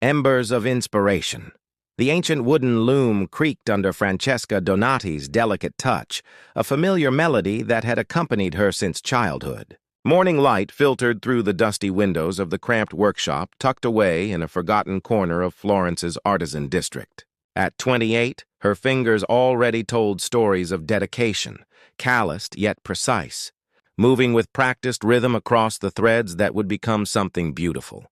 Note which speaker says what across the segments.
Speaker 1: Embers of inspiration. The ancient wooden loom creaked under Francesca Donati's delicate touch, a familiar melody that had accompanied her since childhood. Morning light filtered through the dusty windows of the cramped workshop tucked away in a forgotten corner of Florence's artisan district. At 28, her fingers already told stories of dedication, calloused yet precise, moving with practiced rhythm across the threads that would become something beautiful.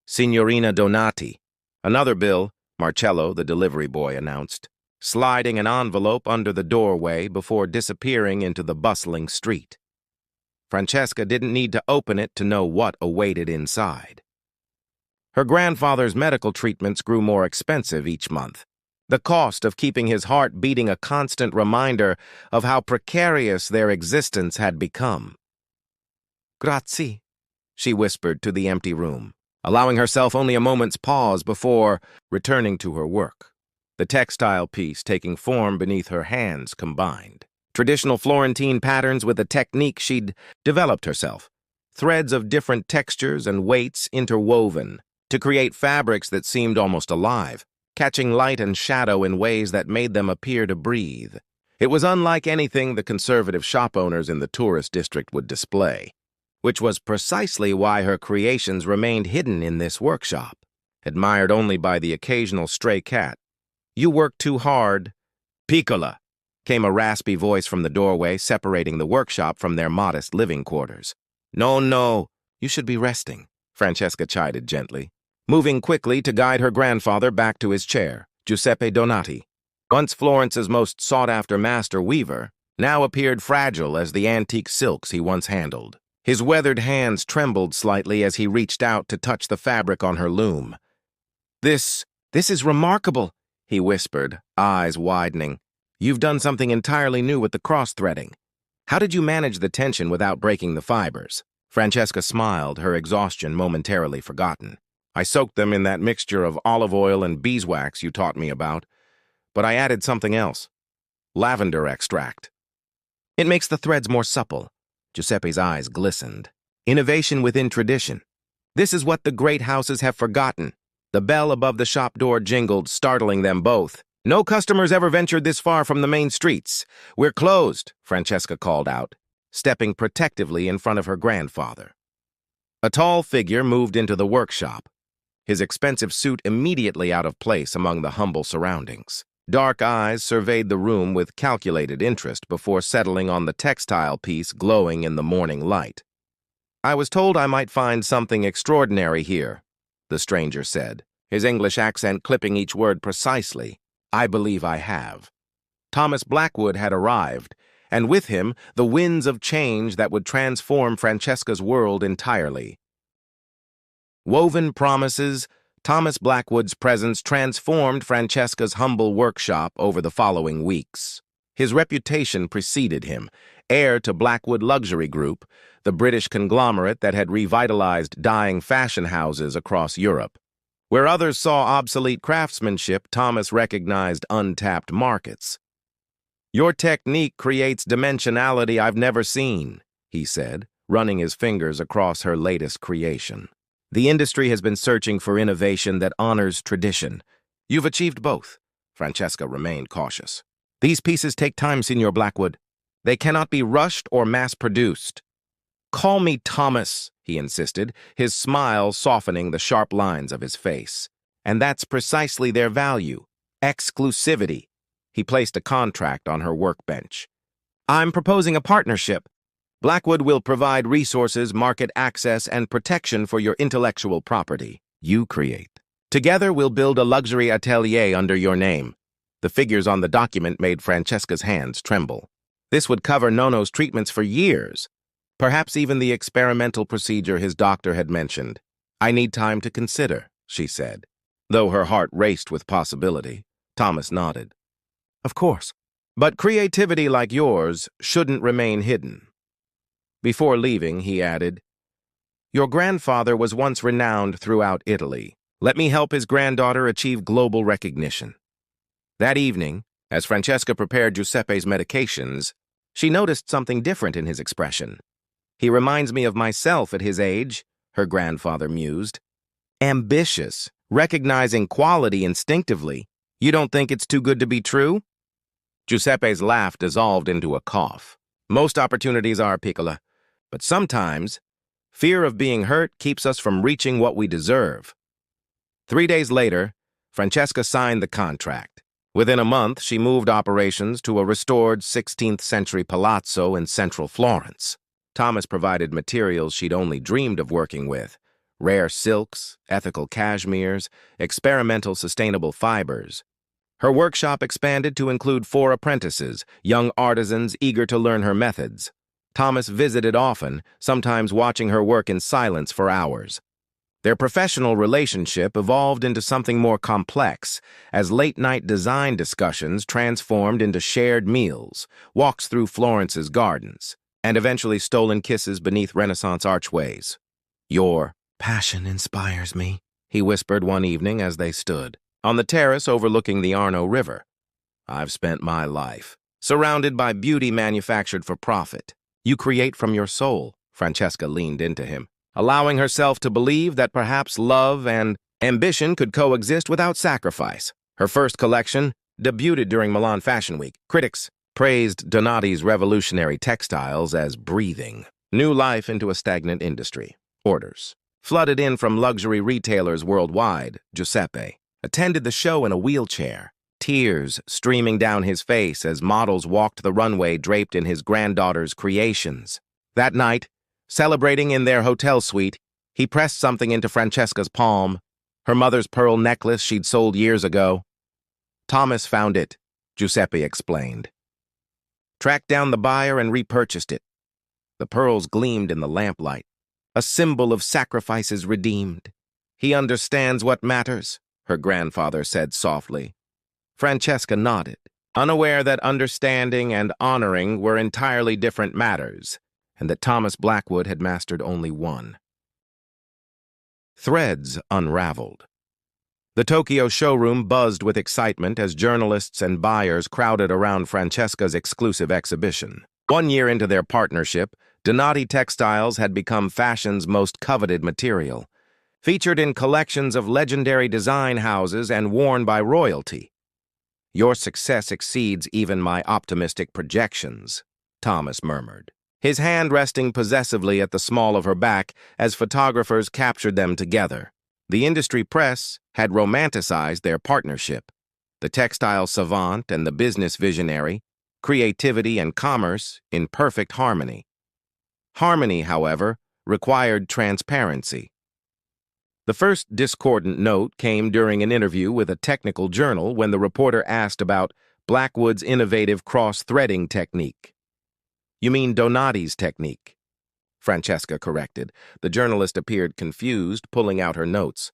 Speaker 1: Signorina Donati. Another bill, Marcello, the delivery boy, announced, sliding an envelope under the doorway before disappearing into the bustling street. Francesca didn't need to open it to know what awaited inside. Her grandfather's medical treatments grew more expensive each month, the cost of keeping his heart beating a constant reminder of how precarious their existence had become. "Grazie," she whispered to the empty room, allowing herself only a moment's pause before returning to her work, the textile piece taking form beneath her hands combined. Traditional Florentine patterns with a technique she'd developed herself, threads of different textures and weights interwoven to create fabrics that seemed almost alive, catching light and shadow in ways that made them appear to breathe. It was unlike anything the conservative shop owners in the tourist district would display, which was precisely why her creations remained hidden in this workshop, admired only by the occasional stray cat. "You work too hard." "Piccola," came a raspy voice from the doorway, separating the workshop from their modest living quarters. No, you should be resting," Francesca chided gently, moving quickly to guide her grandfather back to his chair. Giuseppe Donati, once Florence's most sought-after master weaver, now appeared fragile as the antique silks he once handled. His weathered hands trembled slightly as he reached out to touch the fabric on her loom. This is remarkable," he whispered, eyes widening. "You've done something entirely new with the cross-threading. How did you manage the tension without breaking the fibers?" Francesca smiled, her exhaustion momentarily forgotten. "I soaked them in that mixture of olive oil and beeswax you taught me about, but I added something else. Lavender extract. It makes the threads more supple." Giuseppe's eyes glistened. "Innovation within tradition. This is what the great houses have forgotten." The bell above the shop door jingled, startling them both. "No customers ever ventured this far from the main streets. We're closed," Francesca called out, stepping protectively in front of her grandfather. A tall figure moved into the workshop, his expensive suit immediately out of place among the humble surroundings. Dark eyes surveyed the room with calculated interest before settling on the textile piece glowing in the morning light. "I was told I might find something extraordinary here," the stranger said, his English accent clipping each word precisely. "I believe I have." Thomas Blackwood had arrived, and with him the winds of change that would transform Francesca's world entirely. Woven promises, Thomas Blackwood's presence transformed Francesca's humble workshop over the following weeks. His reputation preceded him, heir to Blackwood Luxury Group, the British conglomerate that had revitalized dying fashion houses across Europe. Where others saw obsolete craftsmanship, Thomas recognized untapped markets. "Your technique creates dimensionality I've never seen," he said, running his fingers across her latest creation. "The industry has been searching for innovation that honors tradition. You've achieved both." Francesca remained cautious. "These pieces take time, Signor Blackwood. They cannot be rushed or mass-produced." "Call me Thomas," he insisted, his smile softening the sharp lines of his face. "And that's precisely their value. Exclusivity." He placed a contract on her workbench. "I'm proposing a partnership. Blackwood will provide resources, market access, and protection for your intellectual property. You create. Together, we'll build a luxury atelier under your name." The figures on the document made Francesca's hands tremble. This would cover Nono's treatments for years, perhaps even the experimental procedure his doctor had mentioned. "I need time to consider," she said. Though her heart raced with possibility, Thomas nodded. "Of course. But creativity like yours shouldn't remain hidden." Before leaving, he added, "Your grandfather was once renowned throughout Italy. Let me help his granddaughter achieve global recognition." That evening, as Francesca prepared Giuseppe's medications, she noticed something different in his expression. "He reminds me of myself at his age," her grandfather mused. "Ambitious, recognizing quality instinctively. You don't think it's too good to be true? Giuseppe's laugh dissolved into a cough. Most opportunities are, Piccola, but sometimes fear of being hurt keeps us from reaching what we deserve. 3 days later, Francesca signed the contract. Within a month, she moved operations to a restored 16th-century palazzo in central Florence. Thomas provided materials she'd only dreamed of working with: rare silks, ethical cashmeres, experimental sustainable fibers. Her workshop expanded to include 4 apprentices, young artisans eager to learn her methods. Thomas visited often, sometimes watching her work in silence for hours. Their professional relationship evolved into something more complex, as late-night design discussions transformed into shared meals, walks through Florence's gardens, and eventually stolen kisses beneath Renaissance archways. "Your passion inspires me," he whispered one evening as they stood on the terrace overlooking the Arno River. "I've spent my life surrounded by beauty manufactured for profit. You create from your soul." Francesca leaned into him, allowing herself to believe that perhaps love and ambition could coexist without sacrifice. Her first collection debuted during Milan Fashion Week. Critics praised Donati's revolutionary textiles as breathing new life into a stagnant industry. Orders flooded in from luxury retailers worldwide. Giuseppe attended the show in a wheelchair, tears streaming down his face as models walked the runway draped in his granddaughter's creations. That night, celebrating in their hotel suite, he pressed something into Francesca's palm, her mother's pearl necklace she'd sold years ago. "Thomas found it," Giuseppe explained. "Tracked down the buyer and repurchased it." The pearls gleamed in the lamplight, a symbol of sacrifices redeemed. "He understands what matters," her grandfather said softly. Francesca nodded, unaware that understanding and honoring were entirely different matters, and that Thomas Blackwood had mastered only one. Threads unraveled. The Tokyo showroom buzzed with excitement as journalists and buyers crowded around Francesca's exclusive exhibition. 1 year into their partnership, Donati textiles had become fashion's most coveted material, featured in collections of legendary design houses and worn by royalty. "Your success exceeds even my optimistic projections," Thomas murmured, his hand resting possessively at the small of her back as photographers captured them together. The industry press had romanticized their partnership. The textile savant and the business visionary, creativity and commerce in perfect harmony. Harmony, however, required transparency. The first discordant note came during an interview with a technical journal when the reporter asked about Blackwood's innovative cross-threading technique. "You mean Donati's technique?" Francesca corrected. The journalist appeared confused, pulling out her notes.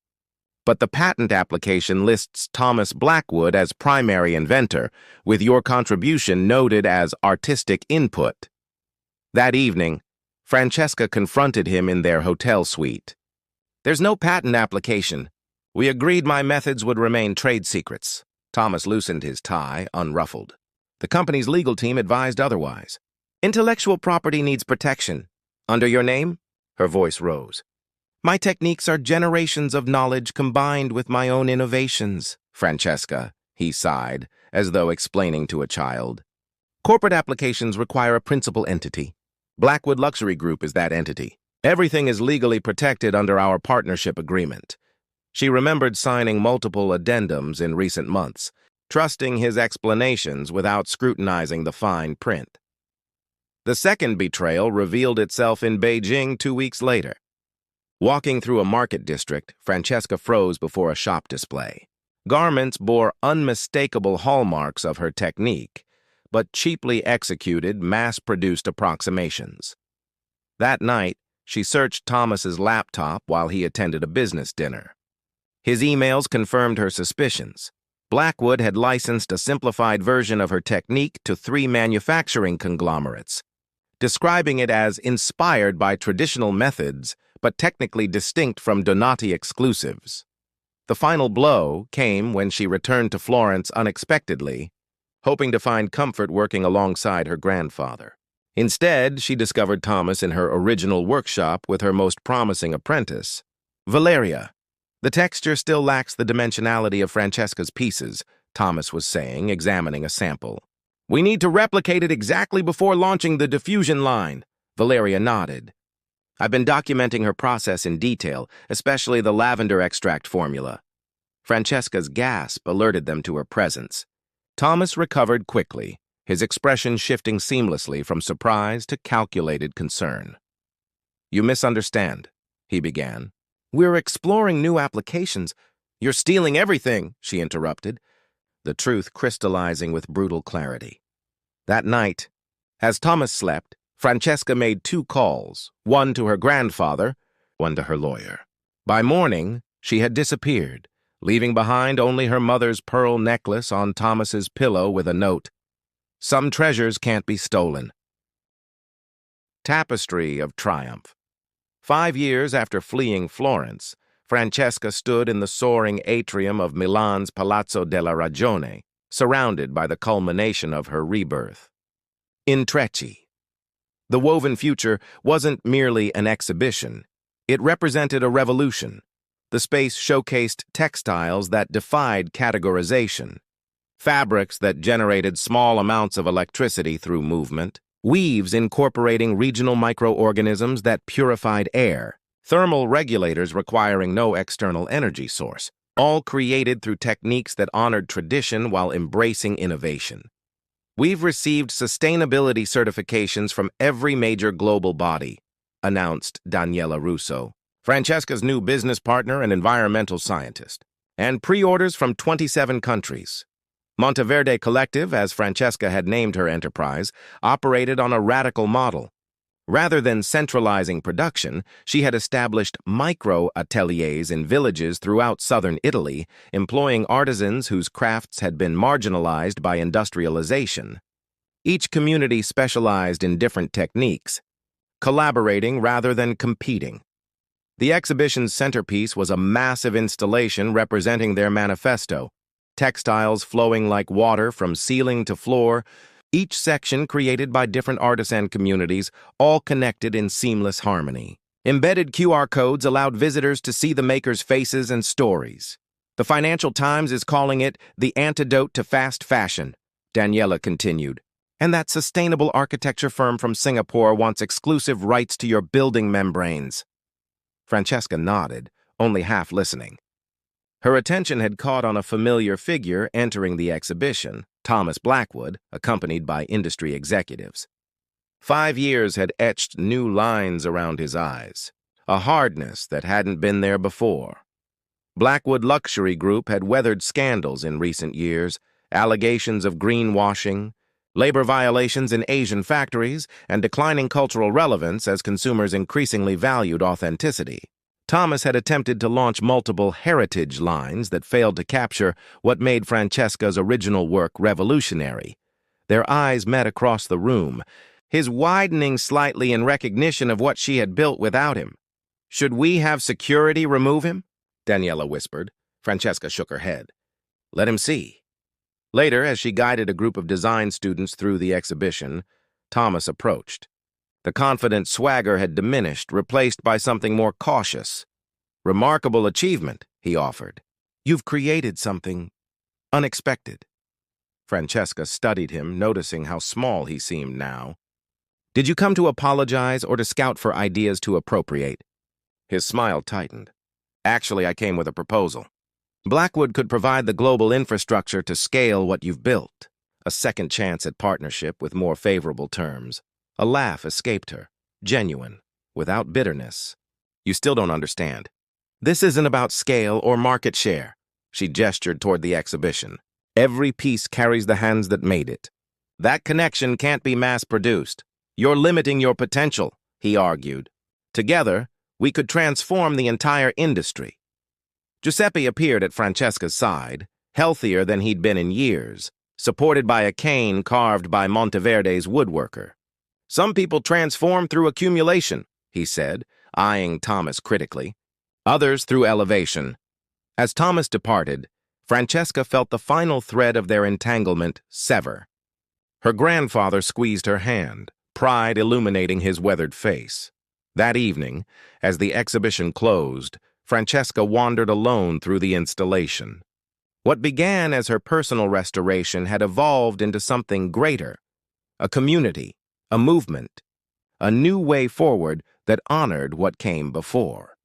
Speaker 1: "But the patent application lists Thomas Blackwood as primary inventor, with your contribution noted as artistic input." That evening, Francesca confronted him in their hotel suite. "There's no patent application. We agreed my methods would remain trade secrets." Thomas loosened his tie, unruffled. "The company's legal team advised otherwise. Intellectual property needs protection. Under your name?" Her voice rose. "My techniques are generations of knowledge combined with my own innovations." "Francesca," he sighed, as though explaining to a child. "Corporate applications require a principal entity. Blackwood Luxury Group is that entity. Everything is legally protected under our partnership agreement." She remembered signing multiple addendums in recent months, trusting his explanations without scrutinizing the fine print. The second betrayal revealed itself in Beijing 2 weeks later. Walking through a market district, Francesca froze before a shop display. Garments bore unmistakable hallmarks of her technique, but cheaply executed, mass-produced approximations. That night, she searched Thomas's laptop while he attended a business dinner. His emails confirmed her suspicions. Blackwood had licensed a simplified version of her technique to 3 manufacturing conglomerates, describing it as inspired by traditional methods but technically distinct from Donati exclusives. The final blow came when she returned to Florence unexpectedly, hoping to find comfort working alongside her grandfather. Instead, she discovered Thomas in her original workshop with her most promising apprentice, Valeria. The texture still lacks the dimensionality of Francesca's pieces, Thomas was saying, examining a sample. We need to replicate it exactly before launching the diffusion line. Valeria nodded. I've been documenting her process in detail, especially the lavender extract formula. Francesca's gasp alerted them to her presence. Thomas recovered quickly, his expression shifting seamlessly from surprise to calculated concern. You misunderstand, he began. We're exploring new applications. You're stealing everything, she interrupted, the truth crystallizing with brutal clarity. That night, as Thomas slept, Francesca made 2 calls, one to her grandfather, one to her lawyer. By morning, she had disappeared, leaving behind only her mother's pearl necklace on Thomas's pillow with a note. Some treasures can't be stolen. Tapestry of Triumph. 5 years after fleeing Florence, Francesca stood in the soaring atrium of Milan's Palazzo della Ragione, surrounded by the culmination of her rebirth. Intrecci. The woven future wasn't merely an exhibition. It represented a revolution. The space showcased textiles that defied categorization, fabrics that generated small amounts of electricity through movement, weaves incorporating regional microorganisms that purified air, thermal regulators requiring no external energy source, all created through techniques that honored tradition while embracing innovation. We've received sustainability certifications from every major global body, announced Daniela Russo, Francesca's new business partner and environmental scientist, and pre-orders from 27 countries. Monteverde Collective, as Francesca had named her enterprise, operated on a radical model. Rather than centralizing production, she had established micro-ateliers in villages throughout southern Italy, employing artisans whose crafts had been marginalized by industrialization. Each community specialized in different techniques, collaborating rather than competing. The exhibition's centerpiece was a massive installation representing their manifesto, textiles flowing like water from ceiling to floor, each section created by different artisan communities, all connected in seamless harmony. Embedded QR codes allowed visitors to see the makers' faces and stories. The Financial Times is calling it the antidote to fast fashion, Daniela continued. And that sustainable architecture firm from Singapore wants exclusive rights to your building membranes. Francesca nodded, only half listening. Her attention had caught on a familiar figure entering the exhibition, Thomas Blackwood, accompanied by industry executives. 5 years had etched new lines around his eyes, a hardness that hadn't been there before. Blackwood Luxury Group had weathered scandals in recent years, allegations of greenwashing, labor violations in Asian factories, and declining cultural relevance as consumers increasingly valued authenticity. Thomas had attempted to launch multiple heritage lines that failed to capture what made Francesca's original work revolutionary. Their eyes met across the room, his widening slightly in recognition of what she had built without him. Should we have security remove him? Daniela whispered. Francesca shook her head. Let him see. Later, as she guided a group of design students through the exhibition, Thomas approached. The confident swagger had diminished, replaced by something more cautious. Remarkable achievement, he offered. You've created something unexpected. Francesca studied him, noticing how small he seemed now. Did you come to apologize or to scout for ideas to appropriate? His smile tightened. Actually, I came with a proposal. Blackwood could provide the global infrastructure to scale what you've built. A second chance at partnership with more favorable terms. A laugh escaped her, genuine, without bitterness. You still don't understand. This isn't about scale or market share. She gestured toward the exhibition. Every piece carries the hands that made it. That connection can't be mass-produced. You're limiting your potential, he argued. Together, we could transform the entire industry. Giuseppe appeared at Francesca's side, healthier than he'd been in years, supported by a cane carved by Monteverde's woodworker. Some people transform through accumulation, he said, eyeing Thomas critically. Others through elevation. As Thomas departed, Francesca felt the final thread of their entanglement sever. Her grandfather squeezed her hand, pride illuminating his weathered face. That evening, as the exhibition closed, Francesca wandered alone through the installation. What began as her personal restoration had evolved into something greater, a community, a movement, a new way forward that honored what came before.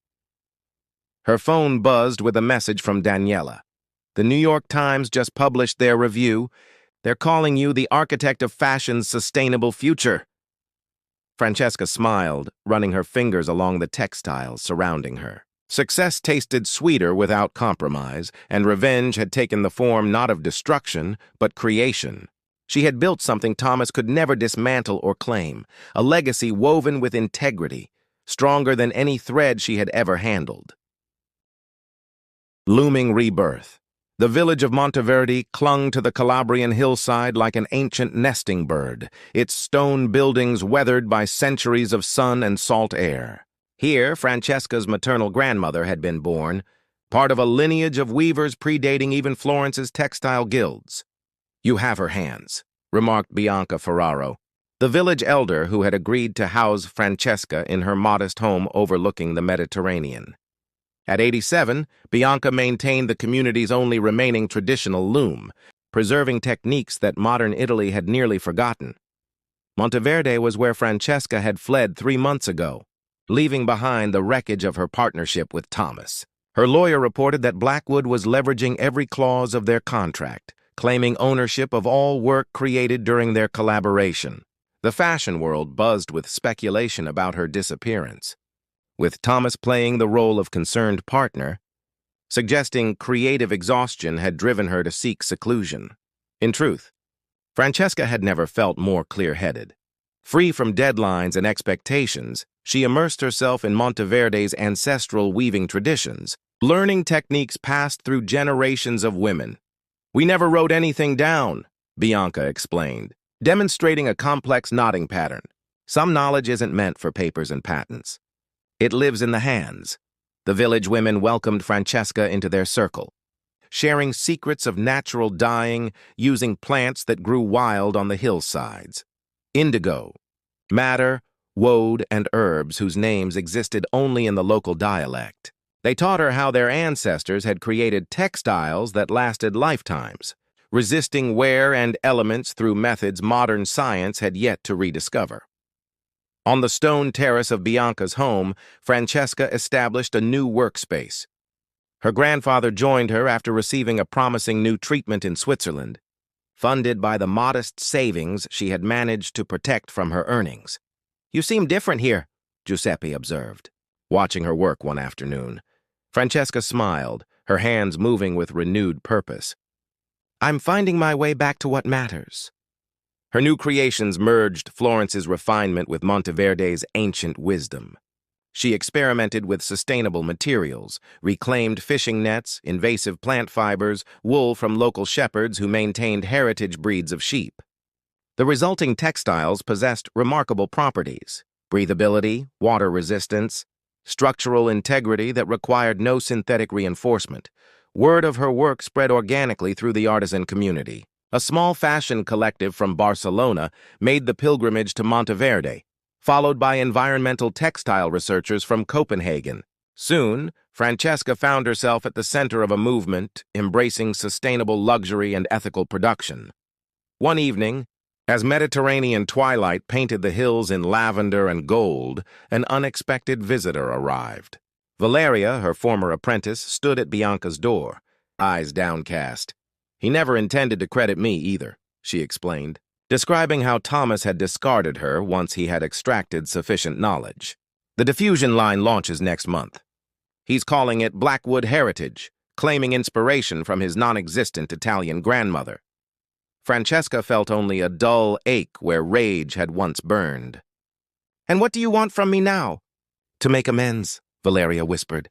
Speaker 1: Her phone buzzed with a message from Daniela. The New York Times just published their review. They're calling you the architect of fashion's sustainable future. Francesca smiled, running her fingers along the textiles surrounding her. Success tasted sweeter without compromise, and revenge had taken the form not of destruction, but creation. She had built something Thomas could never dismantle or claim, a legacy woven with integrity, stronger than any thread she had ever handled. Looming rebirth. The village of Monteverde clung to the Calabrian hillside like an ancient nesting bird, its stone buildings weathered by centuries of sun and salt air. Here, Francesca's maternal grandmother had been born, part of a lineage of weavers predating even Florence's textile guilds. "You have her hands," remarked Bianca Ferraro, the village elder who had agreed to house Francesca in her modest home overlooking the Mediterranean. At 87, Bianca maintained the community's only remaining traditional loom, preserving techniques that modern Italy had nearly forgotten. Monteverde was where Francesca had fled 3 months ago, leaving behind the wreckage of her partnership with Thomas. Her lawyer reported that Blackwood was leveraging every clause of their contract, claiming ownership of all work created during their collaboration. The fashion world buzzed with speculation about her disappearance, with Thomas playing the role of concerned partner, suggesting creative exhaustion had driven her to seek seclusion. In truth, Francesca had never felt more clear-headed. Free from deadlines and expectations, she immersed herself in Monteverde's ancestral weaving traditions, learning techniques passed through generations of women. "We never wrote anything down," Bianca explained, demonstrating a complex knotting pattern. "Some knowledge isn't meant for papers and patents. It lives in the hands." The village women welcomed Francesca into their circle, sharing secrets of natural dyeing using plants that grew wild on the hillsides. Indigo, madder, woad, and herbs whose names existed only in the local dialect. They taught her how their ancestors had created textiles that lasted lifetimes, resisting wear and elements through methods modern science had yet to rediscover. On the stone terrace of Bianca's home, Francesca established a new workspace. Her grandfather joined her after receiving a promising new treatment in Switzerland, funded by the modest savings she had managed to protect from her earnings. "You seem different here," Giuseppe observed, watching her work one afternoon. Francesca smiled, her hands moving with renewed purpose. "I'm finding my way back to what matters." Her new creations merged Florence's refinement with Monteverde's ancient wisdom. She experimented with sustainable materials, reclaimed fishing nets, invasive plant fibers, wool from local shepherds who maintained heritage breeds of sheep. The resulting textiles possessed remarkable properties: breathability, water resistance, structural integrity that required no synthetic reinforcement. Word of her work spread organically through the artisan community. A small fashion collective from Barcelona made the pilgrimage to Monteverde, followed by environmental textile researchers from Copenhagen. Soon, Francesca found herself at the center of a movement embracing sustainable luxury and ethical production. One evening, as Mediterranean twilight painted the hills in lavender and gold, an unexpected visitor arrived. Valeria, her former apprentice, stood at Bianca's door, eyes downcast. "He never intended to credit me either," she explained, describing how Thomas had discarded her once he had extracted sufficient knowledge. "The diffusion line launches next month. He's calling it Blackwood Heritage, claiming inspiration from his non-existent Italian grandmother." Francesca felt only a dull ache where rage had once burned. "And what do you want from me now?" "To make amends," Valeria whispered,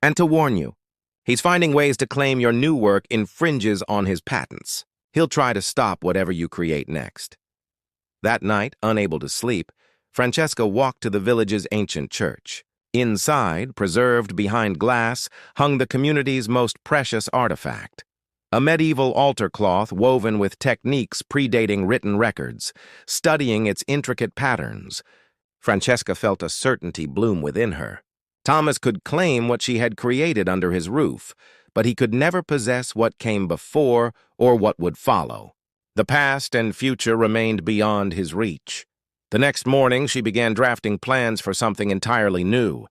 Speaker 1: "and to warn you. He's finding ways to claim your new work infringes on his patents. He'll try to stop whatever you create next." That night, unable to sleep, Francesca walked to the village's ancient church. Inside, preserved behind glass, hung the community's most precious artifact: a medieval altar cloth woven with techniques predating written records. Studying its intricate patterns, Francesca felt a certainty bloom within her. Thomas could claim what she had created under his roof, but he could never possess what came before or what would follow. The past and future remained beyond his reach. The next morning, she began drafting plans for something entirely new.